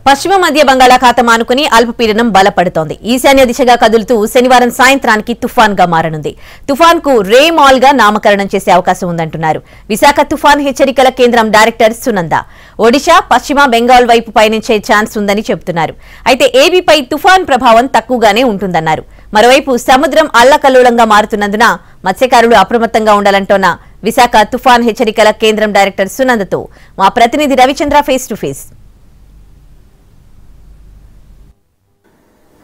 పశ్చిమ మధ్య బంగాళాఖాతం ఆనుకుని అల్పపీడనం బలపడుతోంది. ఈశాన్య దిశగా కదులుతూ శనివారం సాయంత్రానికి తుఫాన్ గా మారనుంది. తుఫాన్ కు రేమాల్ గా నామకరణం చేసే అవకాశం ఉందంటున్నారు విశాఖ తుఫాన్ హెచ్చరికల కేంద్రం డైరెక్టర్ సునంద. ఒడిశా, పశ్చిమ బెంగాల్ వైపు పయనించే ఛాన్స్ ఉందని చెబుతున్నారు. అయితే ఏబీపై తుఫాన్ ప్రభావం తక్కువగానే ఉంటుందన్నారు. మరోవైపు సముద్రం అల్లకల్లోలంగా మారుతున్నందున మత్స్యకారులు అప్రమత్తంగా ఉండాలంటోన్న విశాఖ తుఫాన్ హెచ్చరికల కేంద్రం డైరెక్టర్ సునందతో మా ప్రతినిధి రవిచంద్ర ఫేస్ టు ఫేస్.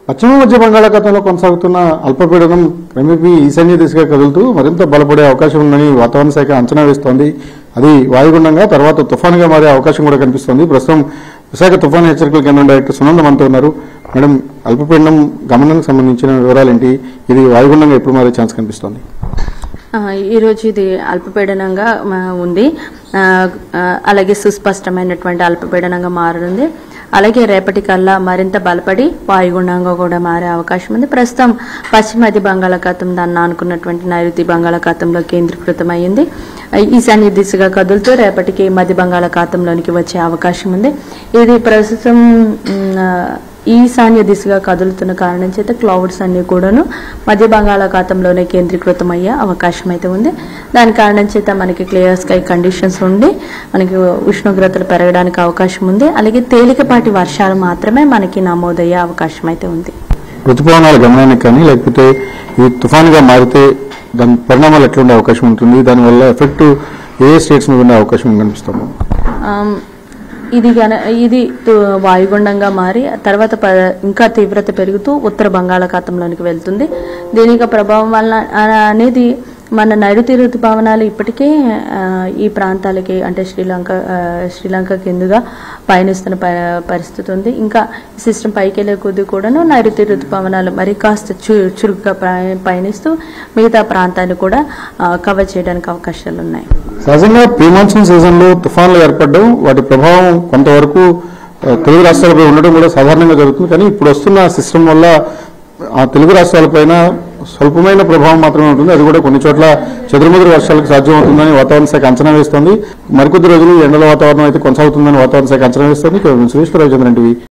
పశ్చిమ మధ్య బంగాళాఖాతంలో కొనసాగుతున్న అల్పపీడనం క్రమేపీ ఈశాన్య దిశగా కదులుతూ మరింత బలపడే అవకాశం ఉందని వాతావరణ శాఖ అంచనా వేస్తోంది. అది వాయుగుండంగా తర్వాత తుఫానుగా మారే అవకాశం కూడా కనిపిస్తోంది. ప్రస్తుతం విశాఖ తుఫాను హెచ్చరికల కేంద్రం డైరెక్టర్ సునంద మనతో ఉన్నారు. మేడం, అల్పపీడనం గమనానికి సంబంధించిన వివరాలేంటి? ఇది వాయుగుండంగా ఎప్పుడు మారే ఛాన్స్ కనిపిస్తోంది? ఈరోజు ఇది అల్పపీడనంగా ఉంది, అలాగే సుస్పష్టమైనటువంటి అల్పపీడనంగా మారనుంది. అలాగే రేపటి కల్లా మరింత బలపడి వాయుగుండంగా కూడా మారే అవకాశం ఉంది. ప్రస్తుతం పశ్చిమ మధ్య బంగాళాఖాతం దాన్ని ఆనుకున్నటువంటి నైరుతి బంగాళాఖాతంలో కేంద్రీకృతమైంది. ఈశాన్య దిశగా కదులుతూ రేపటికి మధ్య బంగాళాఖాతంలోనికి వచ్చే అవకాశం ఉంది. ఇది ప్రస్తుతం ఈశాన్య దిశగా కదులుతున్న కారణం చేత క్లౌడ్స్ అన్ని కూడాను మధ్య బంగాళాఖాతంలోనే కేంద్రీకృతమయ్యే అవకాశం అయితే ఉంది. దాని కారణం చేత మనకి క్లియర్ స్కై కండిషన్స్ ఉండి మనకి ఉష్ణోగ్రతలు పెరగడానికి అవకాశం ఉంది. అలాగే తేలికపాటి వర్షాలు మాత్రమే మనకి నమోదయ్యే అవకాశం అయితే ఉంది. ఋతుపవనాల గమనానికి కానీ లేకపోతే ఈ తుఫానుగా మారితే దాని పరిణామాలు ఎట్లా ఉండే అవకాశం ఉంటుంది? దానివల్ల ఎఫెక్ట్ ఏ స్టేట్స్ మీద ఉండే అవకాశం కనిపిస్తాము? ఇది వాయుగుండంగా మారి తర్వాత ఇంకా తీవ్రత పెరుగుతూ ఉత్తర బంగాళాఖాతంలోనికి వెళ్తుంది. దీనికి ప్రభావం వల్ల అనేది మన నైరుతి ఋతుపవనాలు ఇప్పటికే ఈ ప్రాంతాలకి అంటే శ్రీలంక కిందుగా పయనిస్తున్న పరిస్థితి ఉంది. ఇంకా సిస్టమ్ పైకి వెళ్ళే కొద్ది కూడాను నైరుతి ఋతుపవనాలు మరి కాస్త చురుగ్గా పయనిస్తూ మిగతా ప్రాంతాన్ని కూడా కవర్ చేయడానికి అవకాశాలు ఉన్నాయి. సహజంగా ప్రీ మాన్సూన్ సీజన్ లో తుఫాన్లు ఏర్పడడం, వాటి ప్రభావం కొంతవరకు తెలుగు రాష్ట్రాలపై ఉండడం కూడా సాధారణంగా జరుగుతుంది. కానీ ఇప్పుడు వస్తున్న సిస్టమ్ వల్ల ఆ తెలుగు రాష్ట్రాలపైన స్వల్పమైన ప్రభావం మాత్రమే ఉంటుంది. అది కూడా కొన్ని చోట్ల చెదురుమదురు వర్షాలకు సాధ్యమవుతుందని వాతావరణ శాఖ అంచనా వేస్తోంది. మరికొద్ది రోజులు ఎండల వాతావరణం అయితే కొనసాగుతుందని వాతావరణ శాఖ అంచనా వేస్తోంది. సురేష్ రవిచంద్రన్ టీవీ.